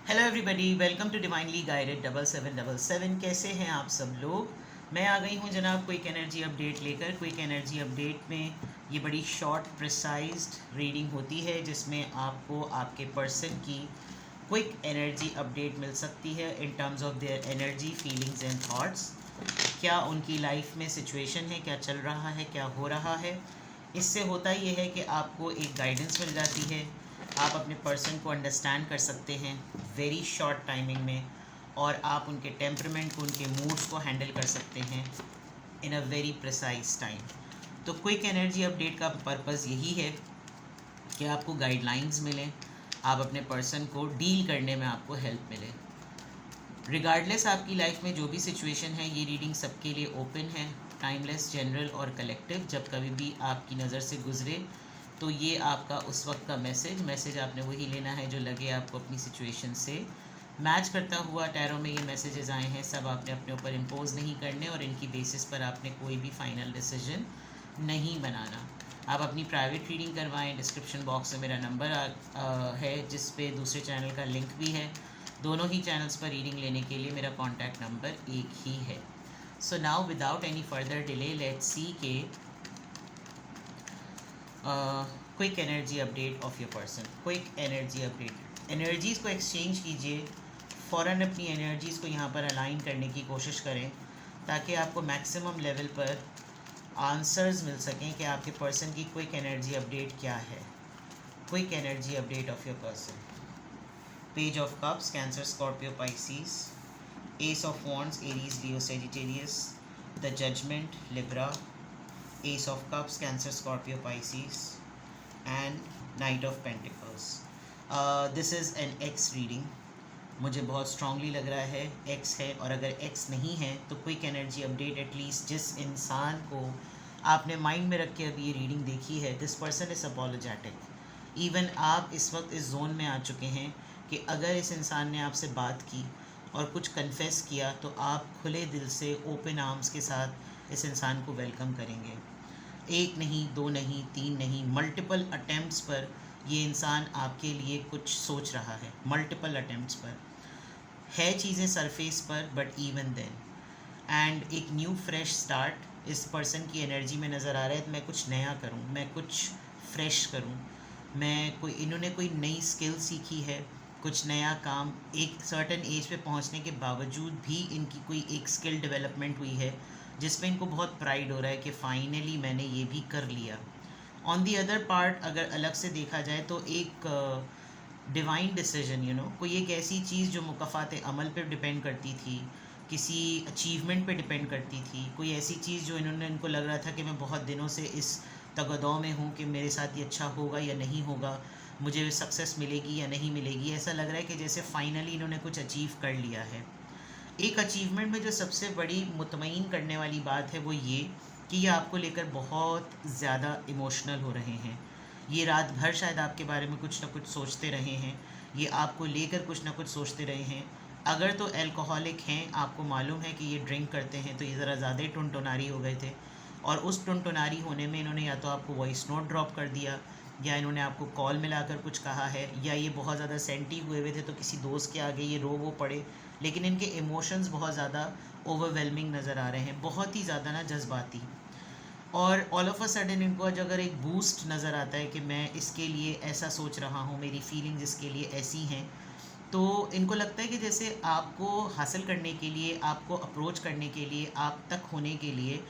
Hello everybody, welcome to divinely guided 7777। कैसे हैं आप सब लोग। मैं आ गई हूं जनाब क्विक एनर्जी अपडेट लेकर। क्विक एनर्जी अपडेट में ये बड़ी शॉर्ट प्रिसाइज्ड रीडिंग होती है जिसमें आपको आपके पर्सन की क्विक एनर्जी अपडेट मिल सकती है in terms of their energy, feelings and thoughts. क्या उनकी लाइफ में सिचुएशन है, क्या चल रहा है, क्या हो रहा है। इससे होता ये है कि आपको एक गाइडेंस मिल जाती है, आप अपने पर्सन को अंडरस्टैंड कर सकते हैं वेरी शॉर्ट टाइमिंग में, और आप उनके टेम्परमेंट को, उनके मूड्स को हैंडल कर सकते हैं इन अ वेरी प्रिसाइज टाइम। तो क्विक एनर्जी अपडेट का पर्पज़ यही है कि आपको गाइडलाइंस मिलें, आप अपने पर्सन को डील करने में आपको हेल्प मिले। रिगार्डलेस आपकी लाइफ में जो भी सिचुएशन है, ये रीडिंग सबके लिए ओपन है, टाइमलेस, जनरल और कलेक्टिव। जब कभी भी आपकी नज़र से गुजरे तो ये आपका उस वक्त का मैसेज आपने वही लेना है जो लगे आपको अपनी सिचुएशन से मैच करता हुआ। टैरो में ये मैसेजेस आए हैं, सब आपने अपने ऊपर इम्पोज नहीं करने और इनकी बेसिस पर आपने कोई भी फाइनल डिसीजन नहीं बनाना। आप अपनी प्राइवेट रीडिंग करवाएं। डिस्क्रिप्शन बॉक्स में मेरा नंबर है जिस पे दूसरे चैनल का लिंक भी है। दोनों ही चैनल्स पर रीडिंग लेने के लिए मेरा कॉन्टैक्ट नंबर एक ही है। So now without any further delay let's see के quick energy update of your person. Quick energy update, energies को एक्सचेंज कीजिए, फ़ौरन अपनी एनर्जीज़ को यहाँ पर अलाइन करने की कोशिश करें ताकि आपको मैक्सिमम लेवल पर आंसर्स मिल सकें कि आपके पर्सन की क्विक एनर्जी अपडेट क्या है। Quick energy update of your person. Page of cups, Cancer, Scorpio, Pisces. Ace of wands, Aries, Leo, Sagittarius. The judgement, Libra. Ace of cups, Cancer, Scorpio, Pisces and knight of pentacles. This is an X reading. मुझे बहुत strongly लग रहा है x है, और अगर x नहीं है तो क्विक एनर्जी अपडेट एटलीस्ट जिस इंसान को आपने माइंड में रख के अभी ये रीडिंग देखी है, this person is apologetic. Even आप इस वक्त इस जोन में आ चुके हैं कि अगर इस इंसान ने आपसे बात की और कुछ कन्फेस किया तो आप खुले दिल से ओपन आर्म्स के साथ इस इंसान को वेलकम करेंगे। एक नहीं, दो नहीं, तीन नहीं, मल्टीपल अटेम्प्ट्स पर ये इंसान आपके लिए कुछ सोच रहा है। मल्टीपल अटेम्प्ट्स पर है चीज़ें सरफेस पर, बट इवन देन एंड एक न्यू फ्रेश स्टार्ट इस पर्सन की एनर्जी में नज़र आ रहा है। तो मैं कुछ नया करूं, मैं कुछ फ्रेश करूं, इन्होंने कोई नई स्किल सीखी है, कुछ नया काम। एक सर्टेन एज पे पहुंचने के बावजूद भी इनकी कोई एक स्किल डेवलपमेंट हुई है जिसमें इनको बहुत प्राइड हो रहा है कि फ़ाइनली मैंने ये भी कर लिया। ऑन दी अदर पार्ट अगर अलग से देखा जाए तो एक डिवाइन डिसीजन, कोई एक ऐसी चीज़ जो मुकफ़ात अमल पर डिपेंड करती थी, किसी अचीवमेंट पे डिपेंड करती थी, कोई ऐसी चीज़ जो इनको लग रहा था कि मैं बहुत दिनों से इस तगदौ में हूँ कि मेरे साथ ये अच्छा होगा या नहीं होगा, मुझे सक्सेस मिलेगी या नहीं मिलेगी। ऐसा लग रहा है कि जैसे फाइनली इन्होंने कुछ अचीव कर लिया है। एक अचीवमेंट में जो सबसे बड़ी मुतमईन करने वाली बात है वो ये कि ये आपको लेकर बहुत ज़्यादा इमोशनल हो रहे हैं। ये रात भर शायद आपके बारे में कुछ ना कुछ सोचते रहे हैं, ये आपको लेकर कुछ ना कुछ सोचते रहे हैं। अगर तो एल्कोहलिक हैं, आपको मालूम है कि ये ड्रिंक करते हैं, तो ये ज़रा ज़्यादा ही टुनटुनारी हो गए थे, और उस टुनटुनारी होने में इन्होंने या तो आपको वॉइस नोट ड्रॉप कर दिया, या इन्होंने आपको कॉल मिलाकर कुछ कहा है, या ये बहुत ज़्यादा सेंटी हुए थे तो किसी दोस्त के आगे ये रो वो पड़े। लेकिन इनके इमोशंस बहुत ज़्यादा ओवरवेलमिंग नज़र आ रहे हैं, बहुत ही ज़्यादा ना जज्बाती। और ऑल ऑफ अ सडन इनको आज अगर एक बूस्ट नज़र आता है कि मैं इसके लिए ऐसा सोच रहा हूँ, मेरी फीलिंग्स इसके लिए ऐसी हैं, तो इनको लगता है कि जैसे आपको हासिल करने के लिए, आपको अप्रोच करने के लिए, आप तक होने के लिए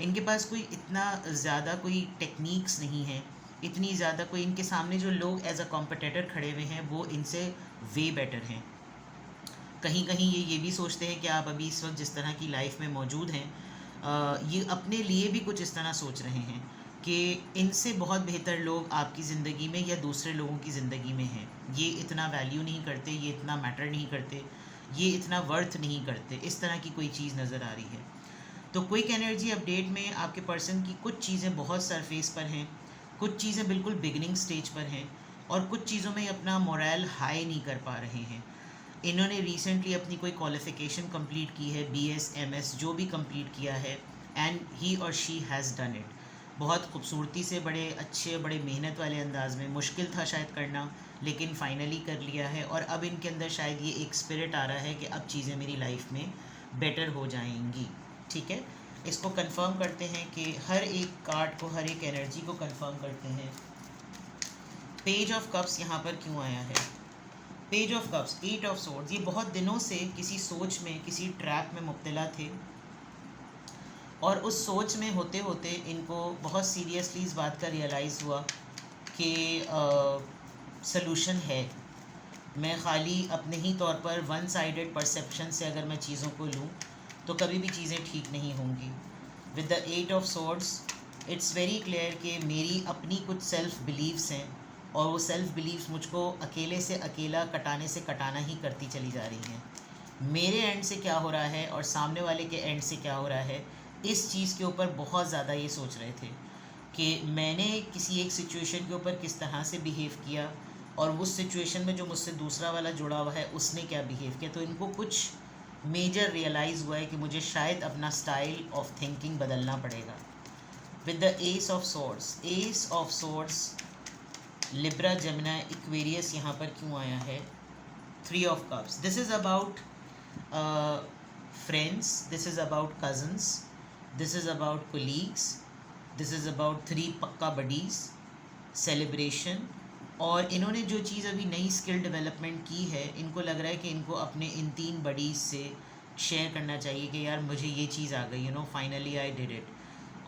इनके पास कोई इतना ज़्यादा कोई टेक्निक्स नहीं है, इतनी ज़्यादा कोई इनके सामने जो लोग एज अ कॉम्पिटिटर खड़े हुए हैं वो इनसे वे बेटर हैं। कहीं कहीं ये भी सोचते हैं कि आप अभी इस वक्त जिस तरह की लाइफ में मौजूद हैं, ये अपने लिए भी कुछ इस तरह सोच रहे हैं कि इनसे बहुत बेहतर लोग आपकी ज़िंदगी में या दूसरे लोगों की ज़िंदगी में हैं। ये इतना वैल्यू नहीं करते, ये इतना मैटर नहीं करते, ये इतना वर्थ नहीं करते, इस तरह की कोई चीज़ नज़र आ रही है। तो क्विक एनर्जी अपडेट में आपके पर्सन की कुछ चीज़ें बहुत सरफेस पर हैं, कुछ चीज़ें बिल्कुल बिगनिंग स्टेज पर हैं, और कुछ चीज़ों में अपना मोरल हाई नहीं कर पा रहे हैं। इन्होंने रिसेंटली अपनी कोई क्वालिफ़िकेशन कंप्लीट की है, BS MS जो भी कंप्लीट किया है, एंड ही और शी हैज़ डन इट बहुत खूबसूरती से, बड़े अच्छे, बड़े मेहनत वाले अंदाज में। मुश्किल था शायद करना, लेकिन फाइनली कर लिया है, और अब इनके अंदर शायद ये एक स्पिरिट आ रहा है कि अब चीज़ें मेरी लाइफ में बेटर हो जाएंगी। ठीक है, इसको कंफर्म करते हैं कि हर एक कार्ड को, हर एक एनर्जी को कंफर्म करते हैं। पेज ऑफ कप्स यहाँ पर क्यों आया है? Page of cups, 8 of swords, ये बहुत दिनों से किसी सोच में, किसी ट्रैप में मुब्तला थे, और उस सोच में होते होते इनको बहुत सीरियसली इस बात का रियलाइज़ हुआ कि सलूशन है। मैं ख़ाली अपने ही तौर पर वन साइडेड परसेप्शन से अगर मैं चीज़ों को लूँ तो कभी भी चीज़ें ठीक नहीं होंगी। With the 8 of swords it's very clear कि मेरी अपनी कुछ सेल्फ़ बिलीव्स हैं, और वो सेल्फ़ बिलीव्स मुझको अकेले से अकेला, कटाने से कटाना ही करती चली जा रही हैं। मेरे एंड से क्या हो रहा है और सामने वाले के एंड से क्या हो रहा है, इस चीज़ के ऊपर बहुत ज़्यादा ये सोच रहे थे कि मैंने किसी एक सिचुएशन के ऊपर किस तरह से बिहेव किया, और उस सिचुएशन में जो मुझसे दूसरा वाला जुड़ा हुआ है उसने क्या बिहेव किया। तो इनको कुछ मेजर रियलाइज़ हुआ है कि मुझे शायद अपना स्टाइल ऑफ थिंकिंग बदलना पड़ेगा। With the S of swords, S of swords, Libra, Gemini, Aquarius यहाँ पर क्यों आया है? 3 of cups, this is about friends, this is about cousins, this is about colleagues, this is about 3 पक्का buddies, celebration। और इन्होंने जो चीज़ अभी नई स्किल डेवलपमेंट की है, इनको लग रहा है कि इनको अपने इन 3 बडीज़ से शेयर करना चाहिए कि यार मुझे ये चीज़ आ गई, फाइनली आई डिड इट।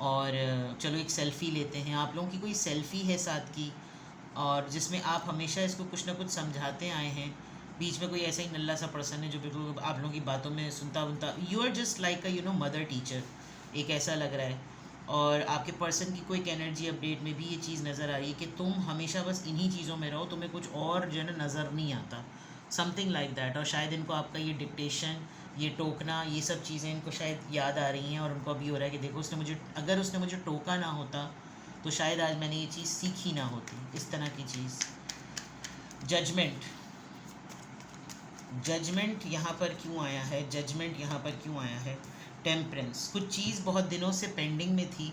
और चलो एक सेल्फ़ी लेते हैं। आप लोगों की कोई सेल्फ़ी है साथ की, और जिसमें आप हमेशा इसको कुछ ना कुछ समझाते आए हैं। बीच में कोई ऐसा ही नल्ला सा पर्सन है जो बिल्कुल आप लोगों की बातों में सुनता उनता, you are just like a mother teacher, एक ऐसा लग रहा है। और आपके पर्सन की कोई एनर्जी अपडेट में भी ये चीज़ नज़र आ रही है कि तुम हमेशा बस इन्हीं चीज़ों में रहो, तुम्हें कुछ और जो है ना नज़र नहीं आता, समथिंग लाइक दैट। और शायद इनको आपका ये डिक्टेशन, ये टोकना, ये सब चीज़ें इनको शायद याद आ रही हैं, और उनको अभी हो रहा है कि देखो अगर उसने मुझे टोका ना होता तो शायद आज मैंने ये चीज़ सीखी ना होती, इस तरह की चीज़। जजमेंट, जजमेंट यहाँ पर क्यों आया है? जजमेंट यहाँ पर क्यों आया है? टेम्परेंस, कुछ चीज़ बहुत दिनों से पेंडिंग में थी,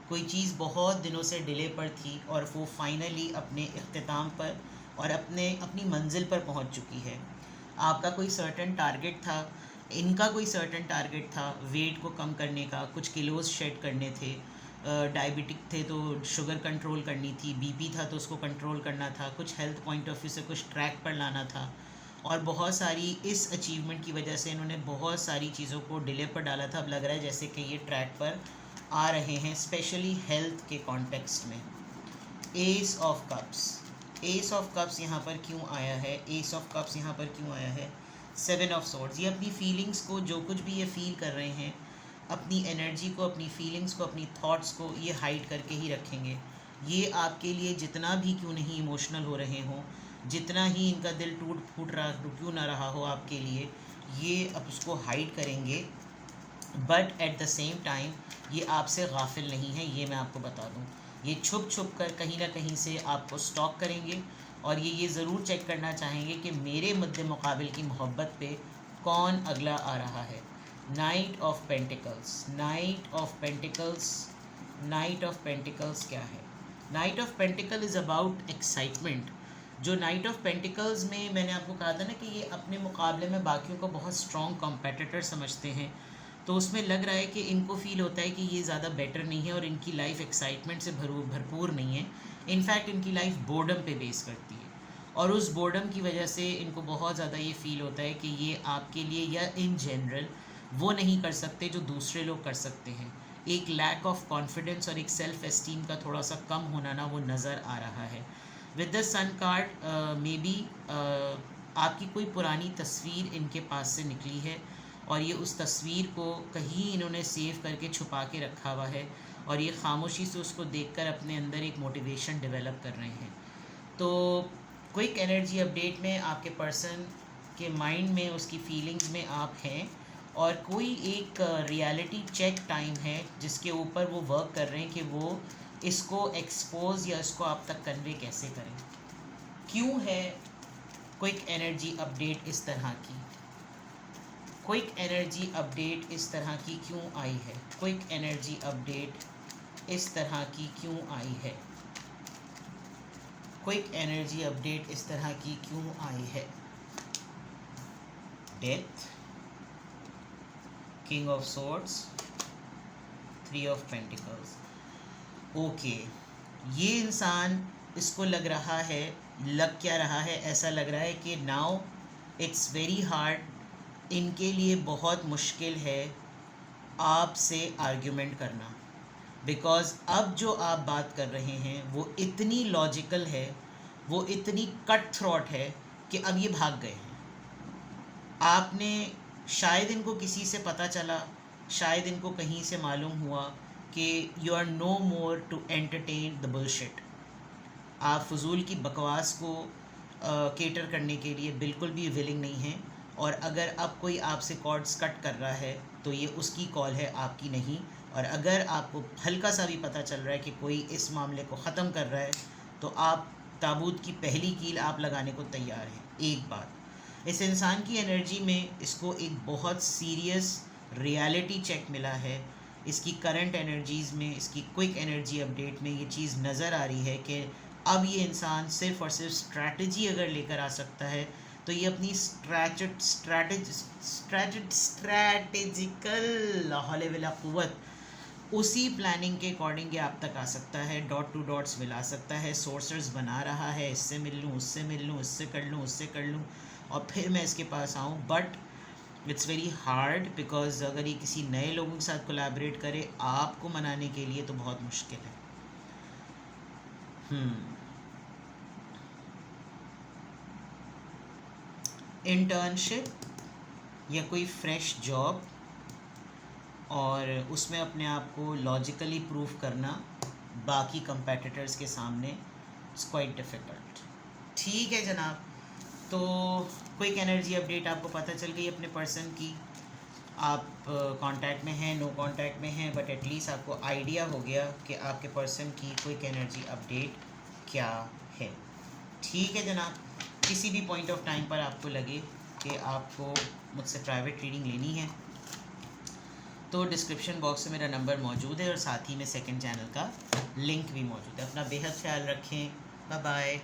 कोई चीज़ बहुत दिनों से डिले पर थी, और वो फाइनली अपने इख्तिताम पर और अपनी मंजिल पर पहुँच चुकी है। आपका कोई सर्टन टारगेट था, इनका कोई सर्टन टारगेट था, वेट को कम करने का, कुछ किलोज शेड करने थे, डायबिटिक थे तो शुगर कंट्रोल करनी थी, बीपी था तो उसको कंट्रोल करना था, कुछ हेल्थ पॉइंट ऑफ व्यू से कुछ ट्रैक पर लाना था, और बहुत सारी इस अचीवमेंट की वजह से इन्होंने बहुत सारी चीज़ों को डिले पर डाला था। अब लग रहा है जैसे कि ये ट्रैक पर आ रहे हैं, स्पेशली हेल्थ के कॉन्टेक्स्ट में। S of cups, S of cups यहाँ पर क्यों आया है? एस ऑफ कप्स यहाँ पर क्यों आया है? 7 ऑफ सोर्ड्स, ये अपनी फीलिंग्स को, जो कुछ भी ये फील कर रहे हैं, अपनी एनर्जी को, अपनी फीलिंग्स को, अपनी थॉट्स को ये हाइड करके ही रखेंगे। ये आपके लिए जितना भी क्यों नहीं इमोशनल हो रहे हों, जितना ही इनका दिल टूट फूट रहा क्यों ना रहा हो आपके लिए, ये अब उसको हाइड करेंगे। But at the same time ये आपसे गाफिल नहीं है, ये मैं आपको बता दूं। ये छुप छुप कर कहीं ना कहीं से आपको स्टॉक करेंगे, और ये ज़रूर चेक करना चाहेंगे कि मेरे मद्दे मुकाबिल की मोहब्बत पे कौन अगला आ रहा है। Night of pentacles, night of pentacles, night of pentacles क्या है? Night of pentacle is about excitement. जो नाइट ऑफ पेंटिकल्स में मैंने आपको कहा था ना कि ये अपने मुकाबले में बाकियों को बहुत स्ट्रॉन्ग कॉम्पिटिटर समझते हैं, तो उसमें लग रहा है कि इनको फ़ील होता है कि ये ज़्यादा बेटर नहीं है, और इनकी लाइफ एक्साइटमेंट से भरपूर नहीं है। इनफैक्ट इनकी लाइफ बोर्डम पे बेस करती है, और उस बोर्डम की वजह से इनको बहुत ज़्यादा ये फ़ील होता है कि ये आपके लिए या इन जनरल वो नहीं कर सकते जो दूसरे लोग कर सकते हैं। एक लैक ऑफ कॉन्फिडेंस और एक सेल्फ़ एस्टीम का थोड़ा सा कम होना ना वो नज़र आ रहा है। With the sun card maybe आपकी कोई पुरानी तस्वीर इनके पास से निकली है, और ये उस तस्वीर को कहीं इन्होंने सेव करके छुपा के रखा हुआ है, और ये खामोशी से उसको देखकर अपने अंदर एक मोटिवेशन डेवलप कर रहे हैं। तो क्विक एनर्जी अपडेट में आपके पर्सन के माइंड में, उसकी फीलिंग्स में आप हैं, और कोई एक रियलिटी चेक टाइम है जिसके ऊपर वो वर्क कर रहे हैं कि वो इसको एक्सपोज या इसको आप तक कन्वे कैसे करें। क्यों है क्विक एनर्जी अपडेट इस तरह की? क्विक एनर्जी अपडेट इस तरह की क्यों आई है? क्विक एनर्जी अपडेट इस तरह की क्यों आई है? क्विक एनर्जी अपडेट इस तरह की क्यों आई है? Death, king of swords, 3 of pentacles. Okay, ये इंसान, इसको लग रहा है, लग क्या रहा है, ऐसा लग रहा है कि नाउ इट्स वेरी हार्ड, इनके लिए बहुत मुश्किल है आपसे आर्ग्यूमेंट करना, बिकॉज़ अब जो आप बात कर रहे हैं वो इतनी लॉजिकल है, वो इतनी कट थ्रॉट है कि अब ये भाग गए हैं। आपने शायद इनको किसी से पता चला, शायद इनको कहीं से मालूम हुआ कि you are no more to entertain the bullshit. आप फजूल की बकवास को केटर करने के लिए बिल्कुल भी विलिंग नहीं हैं, और अगर अब कोई आपसे कॉर्ड्स कट कर रहा है तो ये उसकी कॉल है, आपकी नहीं। और अगर आपको हल्का सा भी पता चल रहा है कि कोई इस मामले को ख़त्म कर रहा है तो आप ताबूत की पहली कील आप लगाने को तैयार हैं। एक बात, इस इंसान की एनर्जी में इसको एक बहुत सीरियस रियलिटी चेक मिला है। इसकी करंट एनर्जीज़ में, इसकी क्विक एनर्जी अपडेट में ये चीज़ नज़र आ रही है कि अब ये इंसान सिर्फ़ और सिर्फ स्ट्रैटेजी अगर लेकर आ सकता है तो ये अपनी स्ट्रैटेजिकल हौले वला क़ुव्वत, उसी प्लानिंग के अकॉर्डिंग ये आप तक आ सकता है, डॉट टू डॉट्स मिला सकता है, सोर्सर्स बना रहा है, इससे मिल लूँ, उससे मिल लूँ, इससे कर लूँ, उससे कर लूँ, और फिर मैं इसके पास आऊँ। But it's very hard, because अगर ये किसी नए लोगों के साथ कोलैबोरेट करे आपको मनाने के लिए तो बहुत मुश्किल है। इंटर्नशिप या कोई फ्रेश जॉब, और उसमें अपने आप को लॉजिकली प्रूव करना बाकी कंपेटिटर्स के सामने, इट्स क्वाइट डिफ़िकल्ट। ठीक है जनाब, तो क्विक एनर्जी अपडेट आपको पता चल गई अपने पर्सन की। आप कांटेक्ट में हैं, नो कांटेक्ट में हैं, बट एटलीस्ट आपको आइडिया हो गया कि आपके पर्सन की क्विक एनर्जी अपडेट क्या है। ठीक है जनाब, किसी भी पॉइंट ऑफ टाइम पर आपको लगे कि आपको मुझसे प्राइवेट रीडिंग लेनी है तो डिस्क्रिप्शन बॉक्स में मेरा नंबर मौजूद है, और साथ ही में सेकंड चैनल का लिंक भी मौजूद है। अपना बेहद ख्याल रखें। Bye bye.